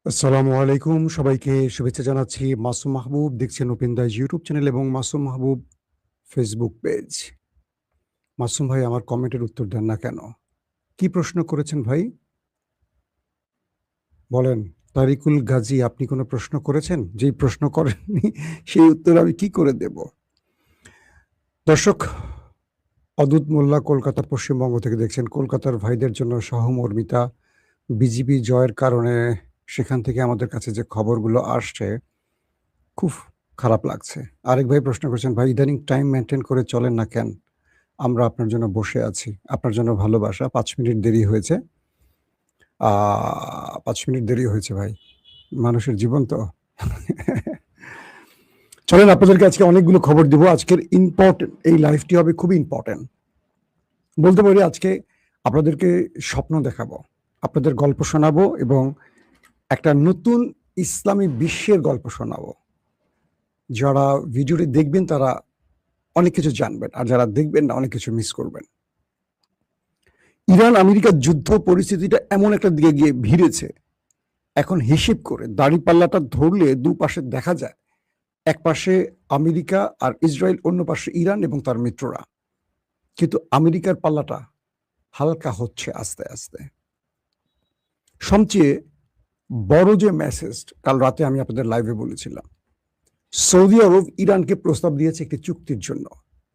আসসালামু আলাইকুম, সবাইকে শুভেচ্ছা জানাচ্ছি। মাসুম মাহবুব দেখছেন ওপেন দাইজ ইউটিউব চ্যানেল এবং মাসুম মাহবুব ফেসবুক পেজ। মাসুম ভাই আমার কমেন্টের উত্তর দেন না কেন? কি প্রশ্ন করেছেন ভাই? বলেন। তারিকুল গাজী, আপনি কোনো প্রশ্ন করেছেন? যেই প্রশ্ন করেননি সেই উত্তর আমি কি করে দেব? দর্শক, অদূত মোল্লা কলকাতা পশ্চিমবঙ্গ থেকে দেখছেন। কলকাতার ভাইদের জন্য সহমর্মিতা। বিজিবি জয়ের কারণে সেখান থেকে আমাদের কাছে যে খবরগুলো আসছে খুব খারাপ লাগছে। আরেক ভাই প্রশ্ন করেছেন, ভাই ইদানিং টাইম মেইনটেইন করে চলেন না কেন? আমরা আপনার জন্য বসে আছি। আপনার জন্য ভালোবাসা। ৫ মিনিট দেরি হয়েছে। আ ৫ মিনিট দেরি হয়েছে ভাই। মানুষের জীবন তো। চলেন আপনাদেরকে আজকে অনেকগুলো খবর দিব। আজকের এই লাইভটি হবে খুবই ইম্পোর্টেন্ট। বলতে পারি আজকে আপনাদেরকে স্বপ্ন দেখাবো। আপনাদের গল্প শোনাবো এবং একটা নতুন ইসলামী বিশ্বের গল্প শোনাবো। যারা ভিডিওটি দেখবেন তারা অনেক কিছু জানবেন। আর যারা দেখবেন না অনেক কিছু মিস করবেন। ইরান আমেরিকার যুদ্ধ পরিস্থিতিটা এমন একটা দিকে গিয়ে ভিড়েছে, এখন হিসেব করে দাড়িপাল্লাটা ধরলে দুপাশে দেখা যায় এক পাশে আমেরিকা আর ইসরায়েল, অন্য পাশে ইরান এবং তার মিত্ররা। কিন্তু আমেরিকার পাল্লাটা হালকা হচ্ছে আস্তে আস্তে। সবচেয়ে বড় যে মেসেজ কাল রাতে আমি আপনাদের লাইভে বলেছিলাম, সৌদি আরব ইরানকে প্রস্তাব দিয়েছে একটি চুক্তির জন্য,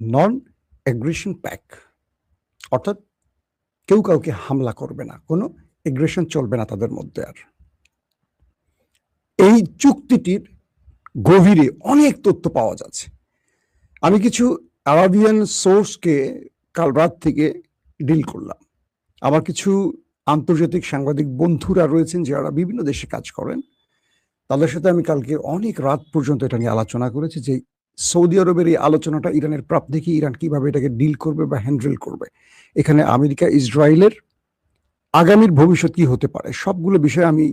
নন এগ্রেশন প্যাক, অর্থাৎ কেউ কাউকে হামলা করবে না, কোনো এগ্রেশন চলবে না তাদের মধ্যে। আর এই চুক্তিটির গভীরে অনেক তথ্য পাওয়া যাচ্ছে। আমি কিছু আরাবিয়ান সোর্সকে কাল রাত থেকে ডিল করলাম। আমার কিছু আন্তর্জাতিক সাংবাদিক বন্ধুরা রয়েছেন যারা বিভিন্ন দেশে কাজ করেন, তাদের সাথে আমি কালকে অনেক রাত পর্যন্ত এটা নিয়ে আলোচনা করেছি যে সৌদি আরবের এই আলোচনাটা ইরানের প্রাপ্তি কি, ইরান কিভাবে এটাকে ডিল করবে বা হ্যান্ডেল করবে, এখানে আমেরিকা ইসরায়েলের আগামীর ভবিষ্যৎ কি হতে পারে, সবগুলো বিষয়ে আমি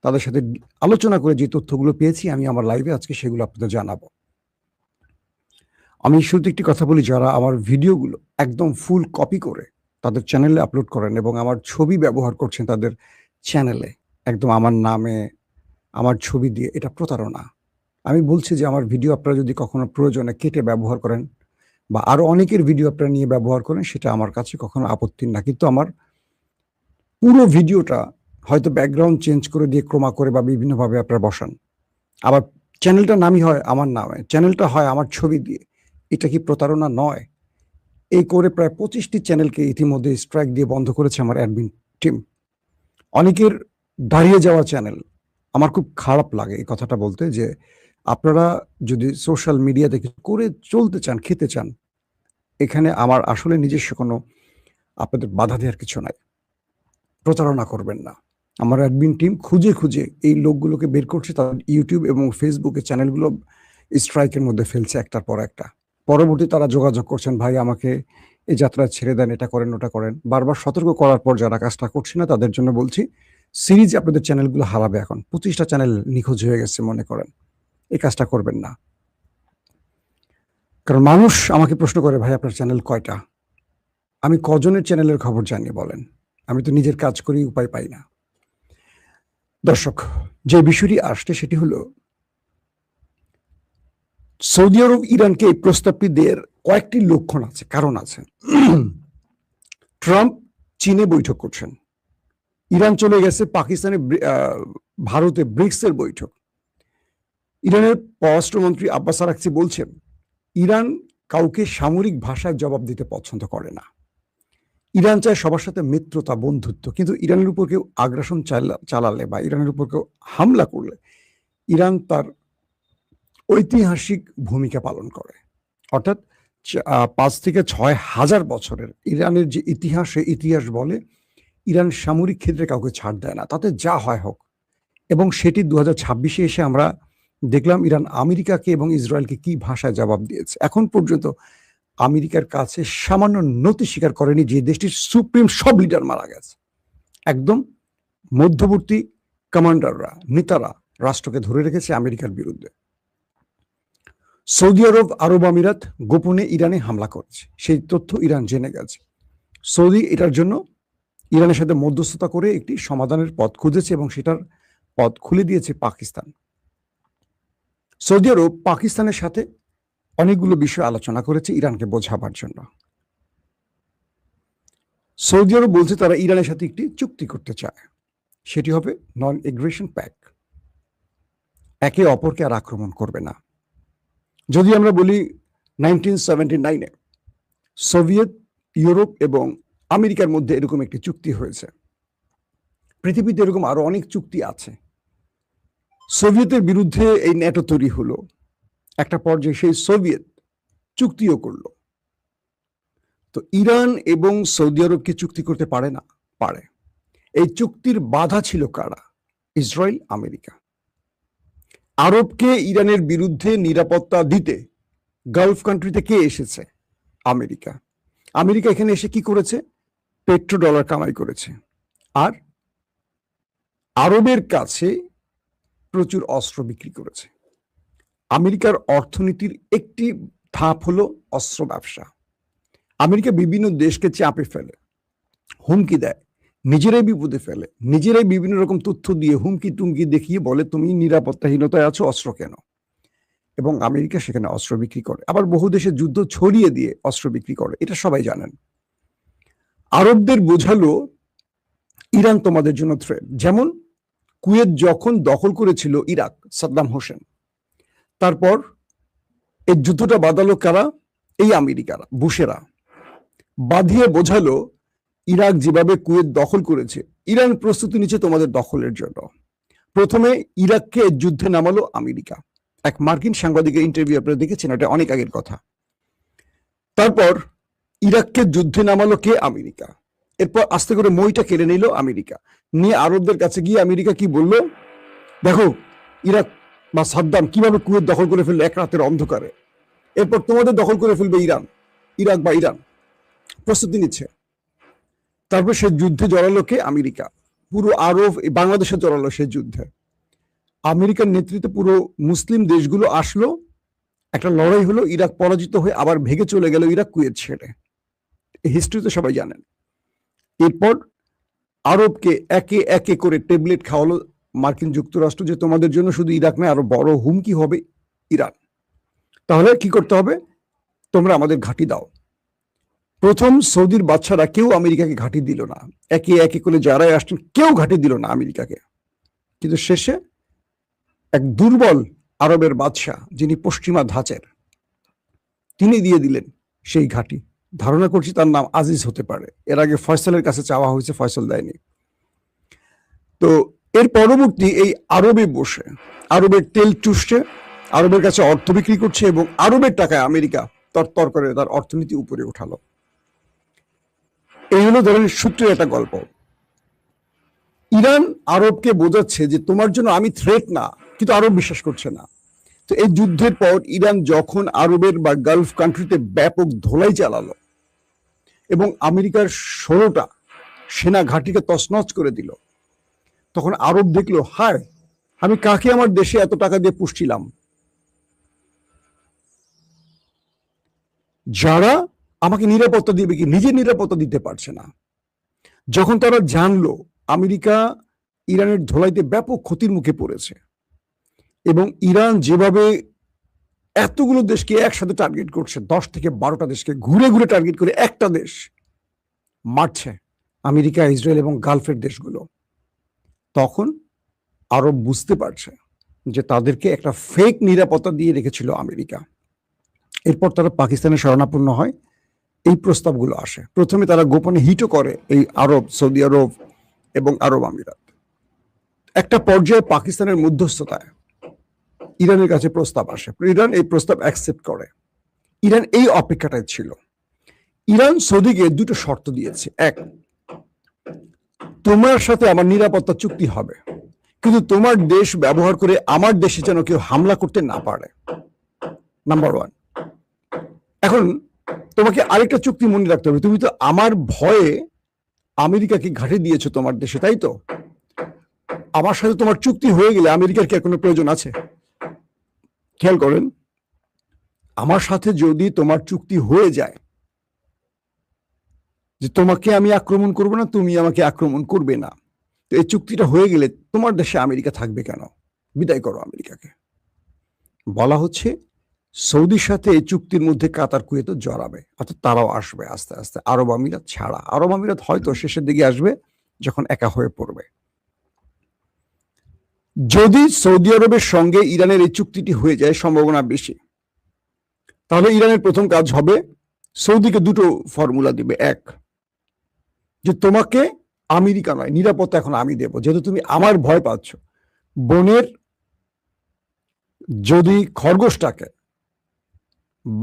তাদের সাথে আলোচনা করে যে তথ্যগুলো পেয়েছি আমি আমার লাইভে আজকে সেগুলো আপনাদের জানাবো। আমি শুরুতে একটি কথা বলি, যারা আমার ভিডিওগুলো একদম ফুল কপি করে তাদের চ্যানেলে আপলোড করেন এবং আমার ছবি ব্যবহার করছেন তাদের চ্যানেলে, একদম আমার নামে আমার ছবি দিয়ে, এটা প্রতারণা। আমি বলছি যে আমার ভিডিও আপনারা যদি কখনো প্রয়োজনে কেটে ব্যবহার করেন বা আরো অনেকের ভিডিও আপনারা নিয়ে ব্যবহার করেন, সেটা আমার কাছে কখনো আপত্তি না, কিন্তু আমার পুরো ভিডিওটা হয়তো ব্যাকগ্রাউন্ড চেঞ্জ করে দিয়ে ক্রমা করে বা বিভিন্নভাবে আপনারা বসান, আবার চ্যানেলটার নামই হয় আমার নামে, চ্যানেলটা হয় আমার ছবি দিয়ে, এটা কি প্রতারণা নয়? এই করে প্রায় 25টি চ্যানেলকে ইতিমধ্যে স্ট্রাইক দিয়ে বন্ধ করেছে আমার অ্যাডমিন টিম। অনেকের দাঁড়িয়ে যাওয়া চ্যানেল। আমার খুব খারাপ লাগে এই কথাটা বলতে, যে আপনারা যদি সোশ্যাল মিডিয়াতে কিছু করে চলতে চান, খেতে চান, এখানে আমার আসলে নিজস্ব কোনো আপনাদের বাধা দেওয়ার কিছু নাই। প্রতারণা করবেন না। আমার অ্যাডমিন টিম খুঁজে খুঁজে এই লোকগুলোকে বের করছে, তাদের ইউটিউব এবং ফেসবুকে চ্যানেলগুলো স্ট্রাইকের মধ্যে ফেলছে একটার পর একটা। পরবর্তী তারা যোগাযোগ করছেন, ভাই আমাকে এই যাত্রা ছেড়ে দেন, এটা করেন ওটা করেন। বারবার সতর্ক করার পর যারা কাজটা করছে না তাদের জন্য বলছি, সিরিজে আপনাদের চ্যানেলগুলো হারাবে। এখন 25টা চ্যানেল নিখোঁজ হয়ে গেছে মনে করেন। এই কাজটা করবেন না। কারণ মানুষ আমাকে প্রশ্ন করে, ভাই আপনার চ্যানেল কয়টা? আমি কজনের চ্যানেলের খবর জানি বলেন? আমি তো নিজের কাজ করি, উপায় পাই না। দর্শক, যে বিষয়টি আসছে সেটি হলো, সৌদি আরব ইরানকে এই প্রস্তাবটি দেওয়ার কয়েকটি লক্ষণ আছে, কারণ আছে। ট্রাম্প চীনে বৈঠক করছেন, ইরান চলে গেছে পাকিস্তানে, ভারতে ব্রিক্সের বৈঠক। ইরানের পররাষ্ট্রমন্ত্রী আব্বাস আরাকচি বলছেন, ইরান কাউকে সামরিক ভাষায় জবাব দিতে পছন্দ করে না। ইরান চায় সবার সাথে মিত্রতা, বন্ধুত্ব, কিন্তু ইরানের উপর কেউ আগ্রাসন চালালে বা ইরানের উপর কেউ হামলা করলে ইরান তার ঐতিহাসিক ভূমিকা পালন করে। অর্থাৎ ৫ থেকে ৬ হাজার বছরের ইরানের যে ইতিহাস, সেই ইতিহাস বলে ইরান সামরিক ক্ষেত্রে কাউকে ছাড় দেয় না, তাতে যা হয় হোক। এবং সেটি ২০২৬-এ এসে আমরা দেখলাম ইরান আমেরিকাকে এবং ইসরায়েলকে কি ভাষায় জবাব দিয়েছে। এখন পর্যন্ত আমেরিকার কাছে সামান্য নতি স্বীকার করেনি, যে দেশটির সুপ্রিম সব লিডার মারা গেছে। একদম মধ্যবর্তী কমান্ডাররা, নেতারা রাষ্ট্রকে ধরে রেখেছে আমেরিকার বিরুদ্ধে। সৌদি আরব, আরব আমিরাত গোপনে ইরানে হামলা করেছে, সেই তথ্য ইরান জেনে গেছে। সৌদি এটার জন্য ইরানের সাথে মধ্যস্থতা করে একটি সমাধানের পথ খুঁজেছে এবং সেটার পথ খুলে দিয়েছে পাকিস্তান। সৌদি আরব পাকিস্তানের সাথে অনেকগুলো বিষয় আলোচনা করেছে ইরানকে বোঝাবার জন্য। সৌদি আরব বলছে তারা ইরানের সাথে একটি চুক্তি করতে চায়, সেটি হবে নন এগ্রেশন প্যাক্ট, একে অপরকে আর আক্রমণ করবে না। যদি আমরা বলি 1979-এ সোভিয়েত ইউরোপ এবং আমেরিকার মধ্যে এরকম একটি চুক্তি হয়েছে। পৃথিবীতে এরকম আরো অনেক চুক্তি আছে। সোভিয়েতের বিরুদ্ধে এই ন্যাটো তৈরি হলো, একটা পর্যায়ে সেই সোভিয়েত চুক্তিও করলো। তো ইরান এবং সৌদি আরব কি চুক্তি করতে পারে না? পারে। এই চুক্তির বাধা ছিল কারা? Israel, America. আরবকে ইরানের বিরুদ্ধে নিরাপত্তা দিতে গালফ কান্ট্রিতে কে এসেছে? আমেরিকা। আমেরিকা এখানে এসে কি করেছে? পেট্রো ডলার কামাই করেছে। আর আরবের কাছে প্রচুর অস্ত্র বিক্রি করেছে। আমেরিকার অর্থনীতির একটি ধাপ হলো অস্ত্র ব্যবসা। আমেরিকা বিভিন্ন দেশকে চাপে ফেলে, হুমকি দেয়, নিজেরাই বিপদে ফেলে, নিজেরাই বিভিন্ন রকম তথ্য দিয়ে হুমকি টুমকি দেখিয়ে বলে তুমি নিরাপত্তাহীনতায় আছো, অস্ত্র কেন। এবং আমেরিকা সেখানে অস্ত্র বিক্রি করে, আবার বহু দেশে যুদ্ধ ছড়িয়ে দিয়ে অস্ত্র বিক্রি করে, এটা সবাই জানেন। আরবদের বোঝালো ইরান তোমাদের জন্য থ্রেট। যেমন কুয়েত যখন দখল করেছিল ইরাক, সাদ্দাম হোসেন, তারপর এই যুদ্ধটা বাঁধালো কারা? এই আমেরিকারা, বুশেরা বাঁধিয়ে বোঝালো ইরাক যেভাবে কুয়েত দখল করেছে, ইরান প্রস্তুতি নিচ্ছে তোমাদের দখলের জন্য। প্রথমে ইরাককে যুদ্ধে নামালো আমেরিকা। এক মার্কিন সাংবাদিকের ইন্টারভিউ আপনারা দেখেছেন, এটা অনেক আগের কথা। তারপর ইরাককে যুদ্ধে নামালো কে? আমেরিকা। এরপর আস্তে করে মইটা কেড়ে নিল আমেরিকা, নিয়ে আরবদের কাছে গিয়ে আমেরিকা কি বলল? দেখো ইরাক বা সাদ্দাম কিভাবে কুয়েত দখল করে ফেললো এক রাতের অন্ধকারে, এরপর তোমাদের দখল করে ফেলবে ইরান, ইরাক বা ইরান প্রস্তুতি নিচ্ছে। তারপর সে যুদ্ধে জড়ালো কে? আমেরিকা। পুরো আরব, বাংলাদেশে জড়ালো সে যুদ্ধে। আমেরিকার নেতৃত্বে পুরো মুসলিম দেশগুলো আসলো, একটা লড়াই হলো, ইরাক পরাজিত হয়ে আবার ভেগে চলে গেল ইরাক কুয়েত ছেড়ে। এই হিস্ট্রি তো সবাই জানেন। এরপর আরবকে একে একে করে ট্যাবলেট খাওয়ালো মার্কিন যুক্তরাষ্ট্র, যে তোমাদের জন্য শুধু ইরাক নয়, আরো বড় হুমকি হবে ইরান। তাহলে কি করতে হবে? তোমরা আমাদের ঘাঁটি দাও। প্রথম সৌদির বাদশারা কেউ আমেরিকাকে ঘাঁটি দিল না, একে একে করে যারাই আসছেন কেউ ঘাঁটি দিল না আমেরিকাকে। কিন্তু শেষে এক দুর্বল আরবের বাদশাহ, যিনি পশ্চিমা ধাঁচের, তিনি দিয়ে দিলেন সেই ঘাঁটি। ধারণা করছি তার নাম আজিজ হতে পারে। এর আগে ফয়সালের কাছে চাওয়া হয়েছে, ফয়সাল দেয়নি। তো এর পরবর্তী এই আরবে বসে আরবের তেল চুষছে, আরবের কাছে অর্থ বিক্রি করছে, এবং আরবের টাকায় আমেরিকা তরতর করে তার অর্থনীতি উপরে উঠালো। এই হলো ধরেন সূত্রের একটা গল্প। ইরান আরবকে বোঝাচ্ছে যে তোমার জন্য আমি থ্রেট না, কিন্তু আরব বিশ্বাস করছে না। তো এই যুদ্ধের পর ইরান যখন আরবের বা গালফ কান্ট্রিতে ব্যাপক ধোলাই চালালো এবং আমেরিকার 16টা সেনা ঘাঁটিকে তছনছ করে দিল, তখন আরব দেখলো, হায় আমি কাকে আমার দেশে এত টাকা দিয়ে পুষছিলাম, যারা আমাকে নিরাপত্তা দিবে, কি নিজে নিরাপত্তা দিতে পারছে না। যখন তারা জানলো আমেরিকা ইরানের ধোলাইতে ব্যাপক ক্ষতির মুখে পড়েছে, এবং ইরান যেভাবে এতগুলো দেশকে একসাথে টার্গেট করছে, 10 থেকে 12টা দেশকে ঘুরে ঘুরে টার্গেট করে একটা দেশ মারছে, আমেরিকা, ইসরায়েল এবং গালফের দেশগুলো, তখন আরব বুঝতে পারছে যে তাদেরকে একটা ফেক নিরাপত্তা দিয়ে রেখেছিল আমেরিকা। এরপর তারা পাকিস্তানের শরণাপন্ন হয়। এই প্রস্তাবগুলো আসে, প্রথমে তারা গোপনে হিটও করে এই আরব, সৌদি আরব এবং আরব আমিরাত। একটা পর্যায়ে পাকিস্তানের মধ্যস্থতায় ইরানের কাছে প্রস্তাব আসে, ইরান এই প্রস্তাব অ্যাকসেপ্ট করে। ইরান এই অপেক্ষাটাই ছিল। ইরান সৌদিকে দুটো শর্ত দিয়েছে। এক, তোমার সাথে আমার নিরাপত্তা চুক্তি হবে, কিন্তু তোমার দেশ ব্যবহার করে আমার দেশে যেন কেউ হামলা করতে না পারে, নাম্বার 1। এখন তোমাকে আরেকটা চুক্তি মনে রাখতে হবে, তুমি তো আমার ভয়ে আমেরিকাকে ঘাঁটি দিয়েছো তোমার দেশে, তাই তো? আমার সাথে তোমার চুক্তি হয়ে গেলে আমেরিকার কি কোনো প্রয়োজন আছে? খেয়াল করেন, আমার সাথে যদি তোমার চুক্তি হয়ে যায় যে তোমাকে আমি আক্রমণ করবো না, তুমি আমাকে আক্রমণ করবে না, তো এই চুক্তিটা হয়ে গেলে তোমার দেশে আমেরিকা থাকবে কেন? বিদায় করো আমেরিকাকে। বলা হচ্ছে সৌদির সাথে এই চুক্তির মধ্যে কাতার, কুয়েত জড়াবে, অর্থাৎ তারাও আসবে আস্তে আস্তে, আরব আমিরাত ছাড়া। আরব আমিরাত হয়তো শেষের দিকে আসবে যখন একা হয়ে পড়বে। যদি সৌদি আরবের সঙ্গে ইরানের এই চুক্তিটি হয়ে যায়, সম্ভাবনা বেশি, তাহলে ইরানের প্রথম কাজ হবে সৌদিকে দুটো ফর্মুলা দিবে। এক, যে তোমাকে আমেরিকা নয়, নিরাপত্তা এখন আমি দেব, যেহেতু তুমি আমার ভয় পাচ্ছ। বনের যদি খরগোশটাকে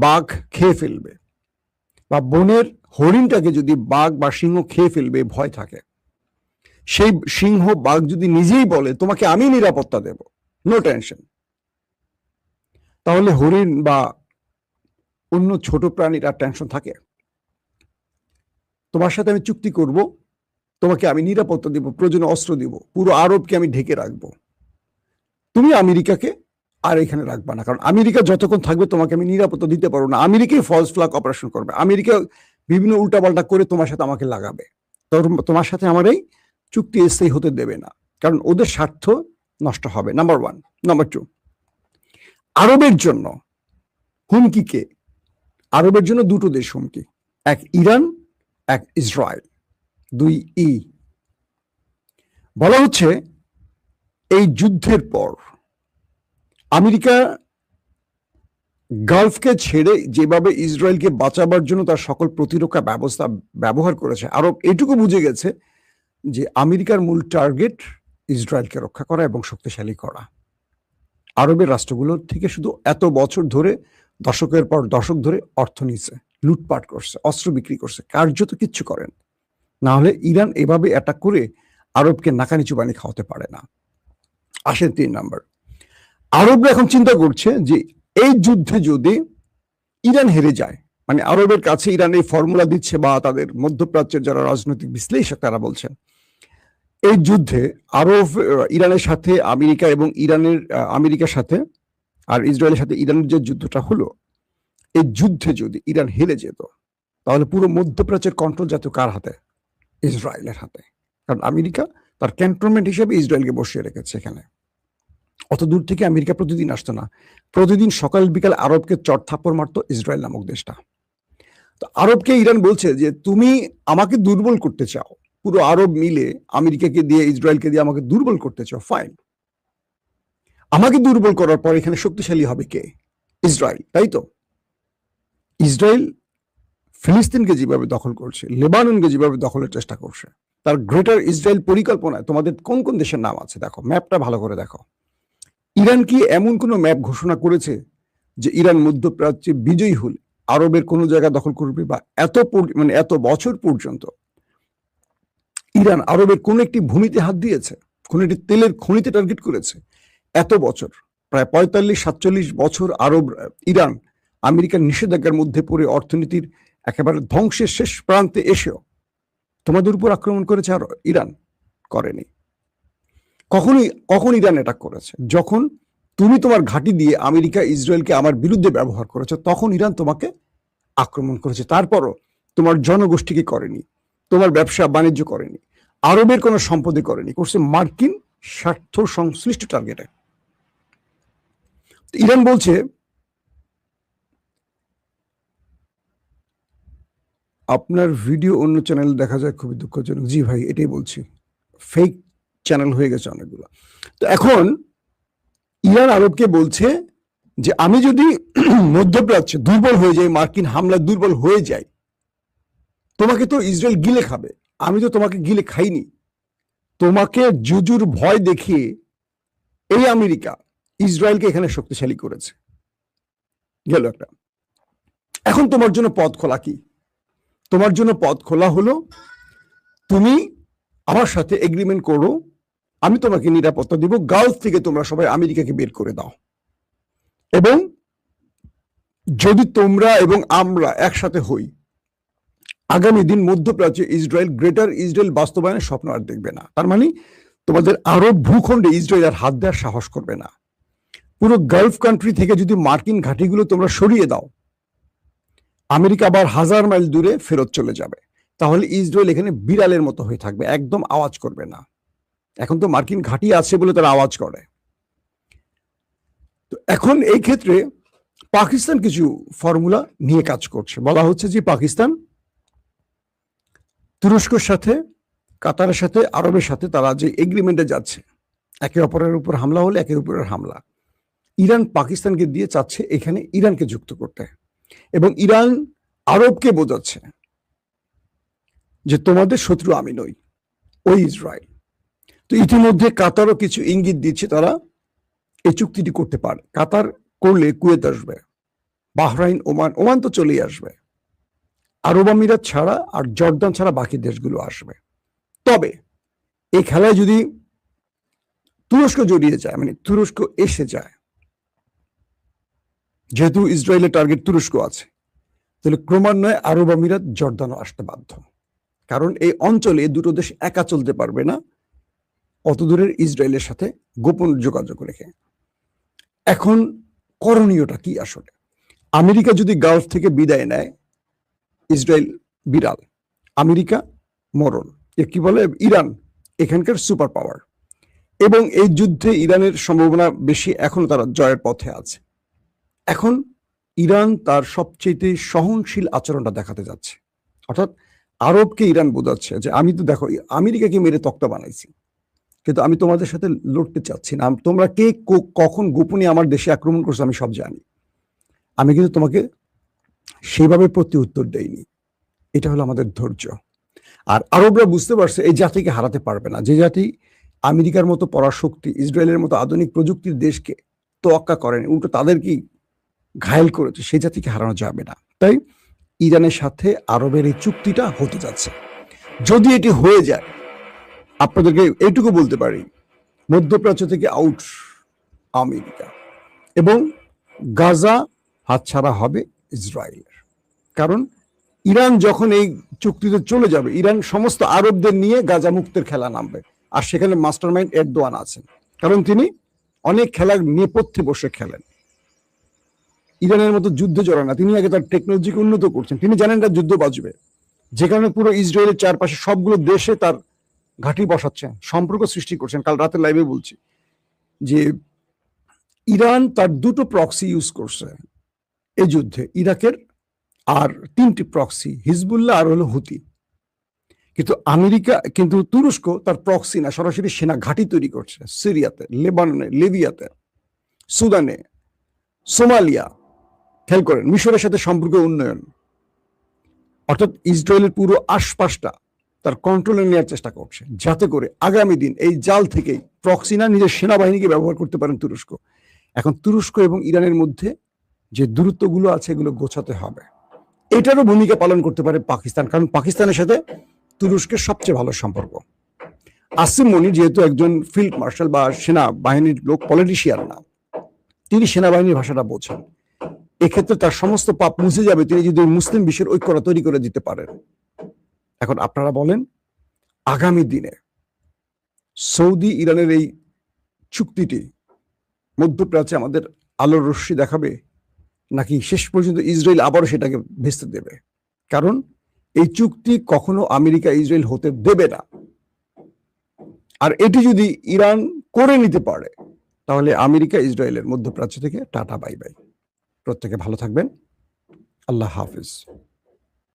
বাঘ খেয়ে ফেলবে, বা বনের হরিণটাকে যদি বাঘ বা সিংহ খেয়ে ফেলবে ভয় থাকে, সেই সিংহ বাঘ যদি নিজেই বলে তোমাকে আমি নিরাপত্তা দেব, নো টেনশন, তাহলে হরিণ বা অন্য ছোট প্রাণীর আর টেনশন থাকে? তোমার সাথে আমি চুক্তি করব, তোমাকে আমি নিরাপত্তা দিব, প্রয়োজনে অস্ত্র দিব, পুরো আরবকে আমি ঢেকে রাখবো, তুমি আমেরিকাকে আর এখানে রাখবা না, কারণ আমেরিকা যতক্ষণ থাকবে তোমাকে আমি নিরাপত্তা দিতে পারবো না। আমেরিকাই ফলস ফ্ল্যাগ অপারেশন করবে, আমেরিকা বিভিন্ন উল্টাপাল্টা করে তোমার সাথে আমাকে লাগাবে, তোমার সাথে আমার এই চুক্তি স্থায়ী হতে দেবে না, কারণ ওদের স্বার্থ নষ্ট হবে, নাম্বার ওয়ান। নাম্বার টু, আরবের জন্য হুমকি কে? আরবের জন্য দুটো দেশ হুমকি, এক ইরান, এক ইসরায়েল, দুই ই। বলা হচ্ছে এই যুদ্ধের পর আমেরিকা গালফকে ছেড়ে যেভাবে ইসরায়েলকে বাঁচাবার জন্য তার সকল প্রতিরক্ষা ব্যবস্থা ব্যবহার করেছে, আরব এটুকু বুঝে গেছে যে আমেরিকার মূল টার্গেট ইসরায়েলকে রক্ষা করা এবং শক্তিশালী করা। আরবের রাষ্ট্রগুলোর থেকে শুধু এত বছর ধরে, দশকের পর দশক ধরে অর্থ নিচ্ছে, লুটপাট করছে, অস্ত্র বিক্রি করছে, কার্যত কিচ্ছু করেন না। হলে ইরান এভাবে অ্যাটাক করে আরবকে নাকানি চুবানি খাওয়াতে পারে না। আসেন 3 নাম্বার, আরবরা এখন চিন্তা করছে যে এই যুদ্ধে যদি ইরান হেরে যায়, মানে আরবের কাছে ইরান এই ফর্মুলা দিচ্ছে, বা তাদের মধ্যপ্রাচ্যের যারা রাজনৈতিক বিশ্লেষক তারা বলছেন এই যুদ্ধে আরব, ইরানের সাথে আমেরিকা এবং আমেরিকার সাথে আর ইসরায়েলের সাথে ইরানের যে যুদ্ধটা হলো, এই যুদ্ধে যদি ইরান হেরে যেত, তাহলে পুরো মধ্যপ্রাচ্যের কন্ট্রোল যেত কার হাতে? ইসরায়েলের হাতে, কারণ আমেরিকা তার ক্যান্টনমেন্ট হিসেবে ইসরায়েলকে বসিয়ে রেখেছে এখানে। অত দূর থেকে আমেরিকা প্রতিদিন আসতো না, প্রতিদিন সকাল বিকাল আরবকে চট থাপ্পড় মারতো ইসরায়েল নামক দেশটা। তো আরবকে ইরান বলছে যে তুমি আমাকে দুর্বল করতে চাও, পুরো আরব মিলে আমেরিকাকে দিয়ে ইসরায়েলকে দিয়ে আমাকে দুর্বল করতে চাও, ফাইন, আমাকে দুর্বল করার পর এখানে শক্তিশালী হবে কে? ইসরায়েল, তাই তো? ইসরায়েল ফিলিস্তিনকে যেভাবে দখল করছে, লেবাননকে যেভাবে দখলের চেষ্টা করছে, তার গ্রেটার ইসরায়েল পরিকল্পনায় তোমাদের কোন কোন দেশের নাম আছে দেখো, ম্যাপটা ভালো করে দেখো। ইরান কি এমন কোন ম্যাপ ঘোষণা করেছে যে ইরান মধ্যপ্রাচ্যে বিজয়ী হলে আরবের কোন জায়গা দখল করবে, বা এত বছর পর্যন্ত ইরান আরবের কোন একটি ভূমিতে হাত দিয়েছে, কোন একটি তেলের খনিতে টার্গেট করেছে? এত বছর, প্রায় 45-47 বছর ইরান আমেরিকার নিষেধাজ্ঞার মধ্যে পড়ে অর্থনীতির একেবারে ধ্বংসের শেষ প্রান্তে এসেও তোমাদের উপর আক্রমণ করেছে আর ইরান করেনি। কখন ইরান অ্যাটাক করেছে? যখন তুমি তোমার ঘাঁটি দিয়ে আমেরিকা ইসরায়েলকে আমার বিরুদ্ধে ব্যবহার করেছে, তখন ইরান তোমাকে আক্রমণ করেছে। তারপরও তোমার জনগোষ্ঠীকে করেনি, তোমার ব্যবসা বাণিজ্য করেনি, আরবের কোনো সম্পদে করেনি, করছে মার্কিন স্বার্থ সংশ্লিষ্ট টার্গেটে। ইরান বলছে আপনার ভিডিও অন্য চ্যানেল দেখা যায়, খুবই দুঃখজনক। জি ভাই, এটাই বলছি, ফেক চ্যানেল হয়ে গেছে অনেকগুলো। তো এখন ইরান আরবকে বলছে যে আমি যদি মধ্যপ্রাচ্যে দুর্বল হয়ে যাই, মার্কিন হামলা দুর্বল হয়ে যাই, তোমাকে তো ইসরায়েল গিলে খাবে, আমি তো তোমাকে গিলে খাইনি। তোমাকে জুজুর ভয় দেখিয়ে এই আমেরিকা ইসরায়েলকে এখানে শক্তিশালী করেছে, গেল একটা। এখন তোমার জন্য পথ খোলা কি? তোমার জন্য পথ খোলা হলো তুমি আমার সাথে এগ্রিমেন্ট করো, আমি তোমাকে নিরাপত্তা দিব, গালফ থেকে তোমরা সবাই আমেরিকাকে বের করে দাও, এবং যদি তোমরা এবং আমরা একসাথে হই, আগামী দিন মধ্যপ্রাচ্যে ইসরায়েল, গ্রেটার ইসরায়েল বাস্তবায়নের স্বপ্ন আর দেখবে না। তার মানে তোমাদের আরব ভূখণ্ডে ইসরায়েল আর হাত দেওয়ার সাহস করবে না। পুরো গালফ কান্ট্রি থেকে যদি মার্কিন ঘাঁটিগুলো তোমরা সরিয়ে দাও, আমেরিকা আবার 1000 মাইল দূরে ফেরত চলে যাবে, তাহলে ইসরায়েল এখানে বিড়ালের মতো হয়ে থাকবে, একদম আওয়াজ করবে না। এখন তো মার্কিন ঘাঁটি আছে বলে তারা আওয়াজ করে। তো এখন এই ক্ষেত্রে পাকিস্তান কিছু ফর্মুলা নিয়ে কাজ করছে। বলা হচ্ছে যে পাকিস্তান তুরস্কের সাথে, কাতারের সাথে, আরবের সাথে তারা যে এগ্রিমেন্টে যাচ্ছে, একে অপরের উপর হামলা হলে একে অপরের হামলা, ইরান পাকিস্তানকে দিয়ে চাচ্ছে এখানে ইরানকে যুক্ত করতে, এবং ইরান আরবকে বোঝাচ্ছে যে তোমাদের শত্রু আমি নই, ওই ইসরায়েল। তো ইতিমধ্যে কাতারও কিছু ইঙ্গিত দিচ্ছে তারা এই চুক্তিটি করতে পারে। কাতার করলে কুয়েত আসবে, বাহরাইন, ওমান তো চলেই আসবে, আরব আমিরাত ছাড়া আর জর্দান ছাড়া বাকি দেশগুলো আসবে। তবে এই খেলায় যদি তুরস্ক জড়িয়ে যায়, মানে তুরস্ক এসে যায়, যেহেতু ইসরায়েলের টার্গেট তুরস্ক আছে, তাহলে ক্রমান্বয়ে আরব আমিরাত, জর্দানও আসতে বাধ্য। কারণ এই অঞ্চলে দুটো দেশ একা চলতে পারবে না অত দূরের ইসরায়েলের সাথে গোপন যোগাযোগ রেখে। এখন করণীয়টা কি আসলে? আমেরিকা যদি গালফ থেকে বিদায় নেয়, ইসরায়েল বিড়াল, আমেরিকা মরণ, এর কি বলে ইরান এখানকার সুপার পাওয়ার, এবং এই যুদ্ধে ইরানের সম্ভাবনা বেশি, এখন তারা জয়ের পথে আছে। এখন ইরান তার সবচেয়ে সহনশীল আচরণটা দেখাতে যাচ্ছে, অর্থাৎ আরবকে ইরান বোঝাচ্ছে যে আমি তো দেখো আমেরিকাকে মেরে তক্তা বানাইছি, কিন্তু আমি তোমাদের সাথে লড়তে চাচ্ছি না। তোমরা কে কখন গোপনে আমার দেশে আক্রমণ করছো আমি সব জানি, আমি কিন্তু তোমাকে সেভাবে প্রতি উত্তর দেইনি। এটা হলো আমাদের ধৈর্য। আর আরবরা বুঝতে পারছে এই জাতিকে হারাতে পারবে না। যে জাতি আমেরিকার মতো পরাশক্তি, ইসরায়েলের মতো আধুনিক প্রযুক্তির দেশকে তোয়াক্কা করেনি, উল্টো তাদেরকেই ঘায়েল করেছে, সেই জাতিকে হারানো যাবে না। তাই ইরানের সাথে আরবের এই চুক্তিটা হতে যাচ্ছে। যদি এটি হয়ে যায়, আপনাদেরকে এইটুকু বলতে পারি, মধ্যপ্রাচ্য থেকে আউট আমেরিকা, এবং গাজা হাতছাড়া হবে ইসরায়েলের। কারণ ইরান যখন এই চুক্তিতে চলে যাবে, ইরান সমস্ত আরবদের নিয়ে গাজা মুক্তের খেলা নামবে, আর সেখানে মাস্টারমাইন্ড এরদোয়ান আছেন, কারণ তিনি অনেক খেলার নেপথ্যে বসে খেলেন। ইরানের মতো যুদ্ধে জড়ান না, তিনি আগে তার টেকনোলজিকে উন্নত করছেন, তিনি জানেন না যুদ্ধ বাজবে, যে কারণে পুরো ইসরায়েলের চারপাশে সবগুলো দেশে তার ঘাঁটি বসাচ্ছেন, সম্পর্ক সৃষ্টি করছেন। কাল রাতে লাইভে বলছি যে ইরান তার দুটো প্রক্সি ইউজ করছে এই যুদ্ধে, ইরাকের আর তিনটি প্রক্সি, হিজবুল্লাহ আর হলো হুতি। কিন্তু তুরস্ক তার প্রক্সি না, সরাসরি সেনা ঘাঁটি তৈরি করছে সিরিয়াতে, লেবাননে, লিবিয়াতে, সুদানে, সোমালিয়া, খেয়াল করেন মিশরের সাথে সম্পর্ক উন্নয়ন, অর্থাৎ ইসরায়েলের পুরো আশপাশটা তার কন্ট্রোলে নেওয়ার চেষ্টা করছে, যাতে করে আগামী দিন এই জাল থেকেই প্রক্সি না, নিজের সেনাবাহিনীকে ব্যবহার করতে পারেন তুরস্ক। এখন তুরস্ক এবং ইরানের মধ্যে যে দূরত্বগুলো আছে এগুলো গোছাতে হবে। এটারও ভূমিকা পালন করতে পারে পাকিস্তান, কারণ পাকিস্তানের সাথে তুরস্কের সবচেয়ে ভালো সম্পর্ক। আসিম মনির যেহেতু একজন ফিল্ড মার্শাল বা সেনাবাহিনীর লোক, পলিটিশিয়ান না, তিনি সেনাবাহিনীর ভাষাটা বোঝেন। এক্ষেত্রে তার সমস্ত পাপ মুছে যাবে তিনি যদি মুসলিম বিশ্বের ঐক্যতা তৈরি করে দিতে পারেন। এখন আপনারা বলেন, আগামী দিনে সৌদি ইরানের এই চুক্তিটি মধ্যপ্রাচ্যে আমাদের আলোর রশ্মি দেখাবে, নাকি শেষ পর্যন্ত ইসরায়েল আবারও সেটাকে ভেস্তে দেবে? কারণ এই চুক্তি কখনো আমেরিকা ইসরায়েল হতে দেবে না। আর এটি যদি ইরান করে নিতে পারে, তাহলে আমেরিকা ইসরায়েলের মধ্যপ্রাচ্য থেকে টাটা বাই বাই। প্রত্যেকে ভালো থাকবেন। আল্লাহ হাফিজ।